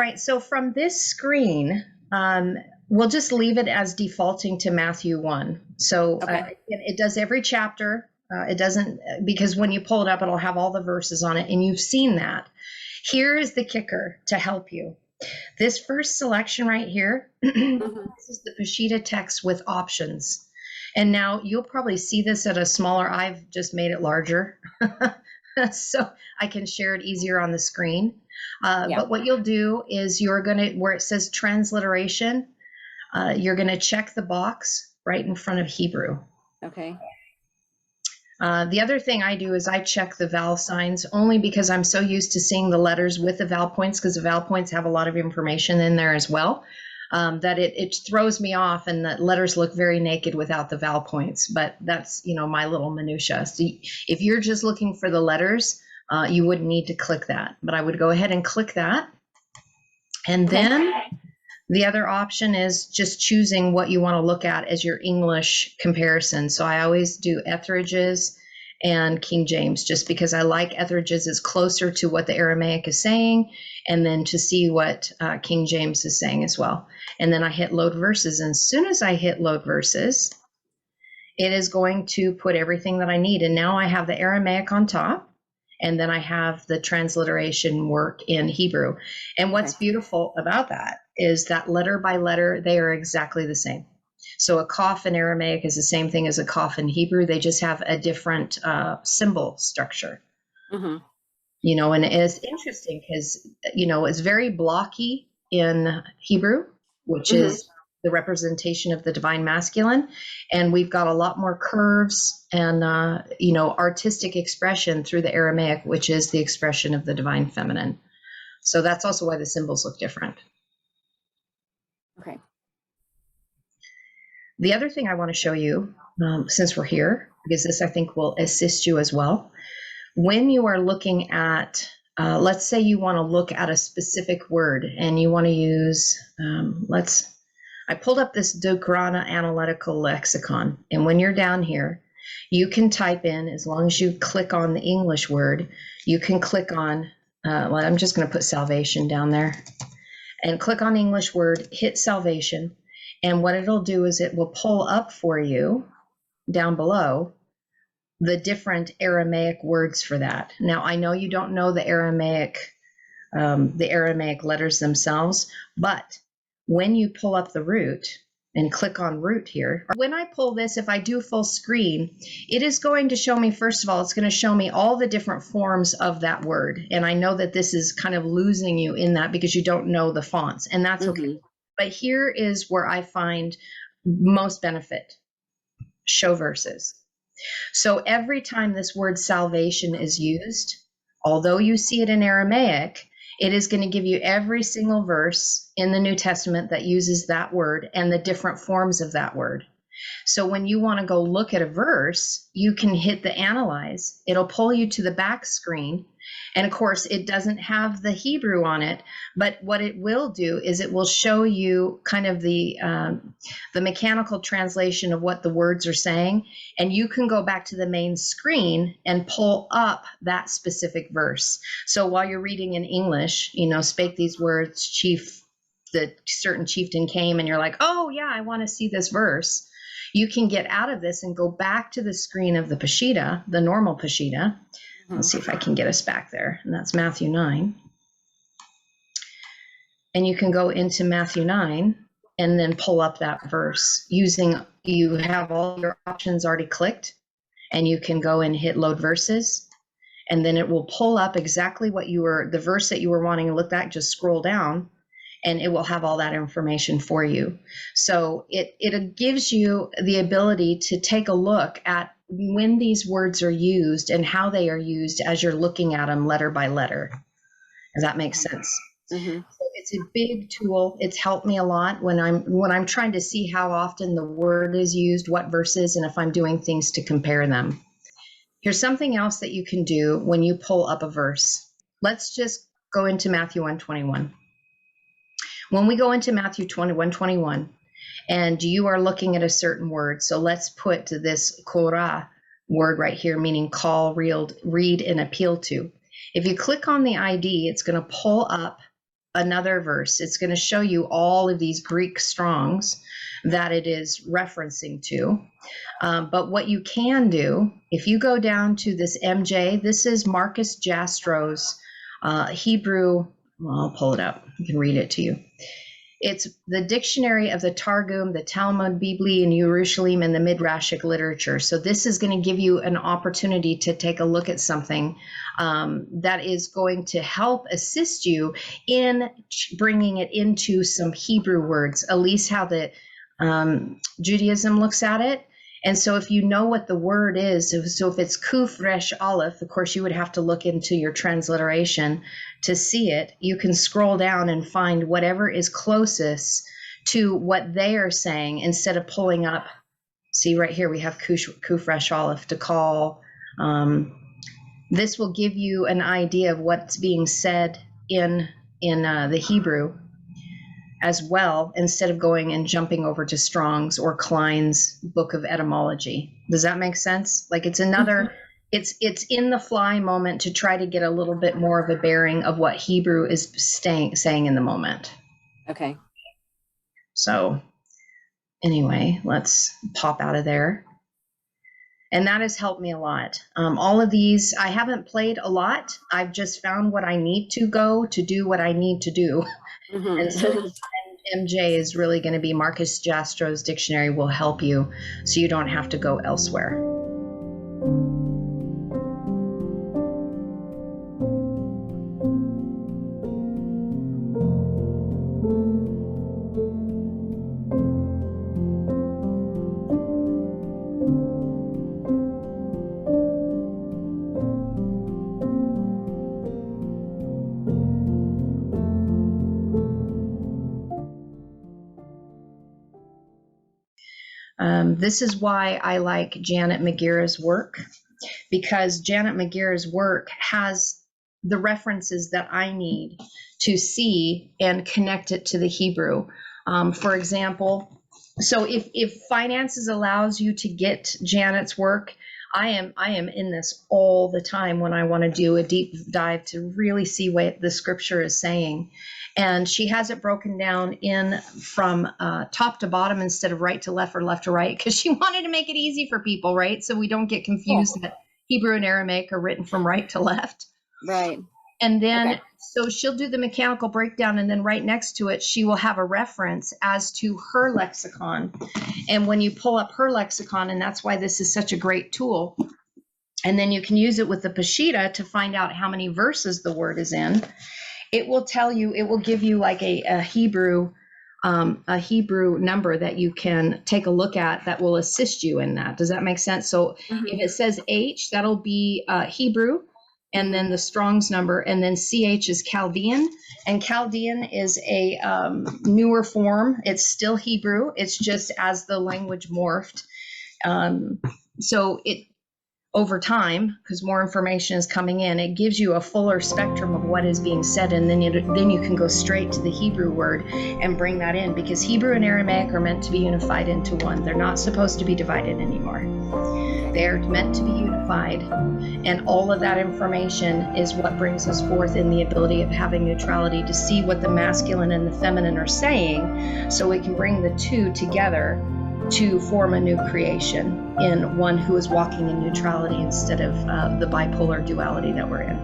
right, so from this screen, we'll just leave it as defaulting to Matthew 1. So Okay. it does every chapter. It doesn't, because when you pull it up, it'll have all the verses on it, and you've seen that. Here is the kicker to help you. This first selection right here, this is the Peshitta text with options. And now you'll probably see this at a smaller, I've just made it larger so I can share it easier on the screen. But what you'll do is you're going to, where it says transliteration, you're going to check the box right in front of Hebrew. Okay. The other thing I do is I check the vowel signs, only because I'm so used to seeing the letters with the vowel points, because the vowel points have a lot of information in there as well, that it throws me off, and the letters look very naked without the vowel points. But that's, my little minutia. So if you're just looking for the letters, you wouldn't need to click that, but I would go ahead and click that. And then the other option is just choosing what you want to look at as your English comparison. So I always do Etheridge's and King James, just because I like Etheridge's is closer to what the Aramaic is saying, and then to see what King James is saying as well. And then I hit load verses. And as soon as I hit load verses, it is going to put everything that I need. And now I have the Aramaic on top. And then I have the transliteration work in Hebrew. And what's beautiful about that is that letter by letter, they are exactly the same. So a cough in Aramaic is the same thing as a cough in Hebrew. They just have a different symbol structure. And it's interesting because, it's very blocky in Hebrew, which is the representation of the divine masculine. And we've got a lot more curves and, artistic expression through the Aramaic, which is the expression of the divine feminine. So that's also why the symbols look different. Okay. The other thing I want to show you, since we're here, because this I think will assist you as well, when you are looking at, let's say you want to look at a specific word and you want to use, I pulled up this Dokrana Analytical Lexicon, and when you're down here, you can type in, as long as you click on the English word, you can click on, I'm just going to put salvation down there, and click on the English word, hit salvation, and what it'll do is it will pull up for you down below the different Aramaic words for that. Now, I know you don't know the Aramaic letters themselves, but when you pull up the root and click on root here, when I pull this, if I do full screen, it is going to show me, first of all, it's going to show me all the different forms of that word. And I know that this is kind of losing you in that because you don't know the fonts, and that's okay. But here is where I find most benefit: show verses. So every time this word salvation is used, although you see it in Aramaic, it is going to give you every single verse in the New Testament that uses that word and the different forms of that word. So when you want to go look at a verse, you can hit the analyze. It'll pull you to the back screen. And of course, it doesn't have the Hebrew on it, but what it will do is it will show you kind of the mechanical translation of what the words are saying. And you can go back to the main screen and pull up that specific verse. So while you're reading in English, spake these words, the certain chieftain came, and you're like, oh yeah, I want to see this verse. You can get out of this and go back to the screen of the Peshitta, the normal Peshitta. Let's see if I can get us back there. And that's Matthew 9. And you can go into Matthew 9 and then pull up that verse you have all your options already clicked, and you can go and hit load verses. And then it will pull up exactly the verse that you were wanting to look at. Just scroll down, and it will have all that information for you. So it gives you the ability to take a look at when these words are used and how they are used as you're looking at them letter by letter. Does that make sense? So it's a big tool. It's helped me a lot when I'm trying to see how often the word is used, what verses, and if I'm doing things to compare them. Here's something else that you can do when you pull up a verse. Let's just go into Matthew 1:21. When we go into Matthew 1:21, and you are looking at a certain word, so let's put this korah word right here, meaning call, read, and appeal to. If you click on the ID, it's going to pull up another verse. It's going to show you all of these Greek Strongs that it is referencing to. But what you can do, if you go down to this MJ, this is Marcus Jastro's Hebrew. Well, I'll pull it up. I can read it to you. It's the dictionary of the Targum, the Talmud, Bibli, and Yerushalayim, and the Midrashic literature. So this is going to give you an opportunity to take a look at something that is going to help assist you in bringing it into some Hebrew words, at least how the Judaism looks at it. And so if you know what the word is, so if it's Kuf Resh Aleph, of course you would have to look into your transliteration to see it. You can scroll down and find whatever is closest to what they are saying instead of pulling up. See right here, we have Kuf Resh Aleph to call. This will give you an idea of what's being said in the Hebrew as well, instead of going and jumping over to Strong's or Klein's book of etymology. Does that make sense? Like it's another, it's in the fly moment to try to get a little bit more of a bearing of what Hebrew is saying in the moment. Okay. So anyway, let's pop out of there. And that has helped me a lot. All of these, I haven't played a lot. I've just found what I need to go to do what I need to do. And so MJ is really going to be Marcus Jastro's dictionary will help you so you don't have to go elsewhere. This is why I like Janet McGear's work, because Janet McGear's work has the references that I need to see and connect it to the Hebrew. For example, so if finances allows you to get Janet's work, I am in this all the time when I want to do a deep dive to really see what the scripture is saying. And she has it broken down in from top to bottom instead of right to left or left to right, because she wanted to make it easy for people, right? So we don't get confused that Hebrew and Aramaic are written from right to left. Right. And then, so she'll do the mechanical breakdown, and then right next to it, she will have a reference as to her lexicon. And when you pull up her lexicon, and that's why this is such a great tool, and then you can use it with the Peshitta to find out how many verses the word is in. It will tell you, it will give you like a Hebrew number that you can take a look at that will assist you in that. Does that make sense? So if it says H, that'll be Hebrew, and then the Strong's number, and then CH is Chaldean, and Chaldean is a newer form. It's still Hebrew. It's just as the language morphed. So it, over time, because more information is coming in, it gives you a fuller spectrum of what is being said, and then you can go straight to the Hebrew word and bring that in, because Hebrew and Aramaic are meant to be unified into one. They're not supposed to be divided anymore. They're meant to be unified, and all of that information is what brings us forth in the ability of having neutrality to see what the masculine and the feminine are saying, so we can bring the two together to form a new creation in one who is walking in neutrality instead of the bipolar duality that we're in.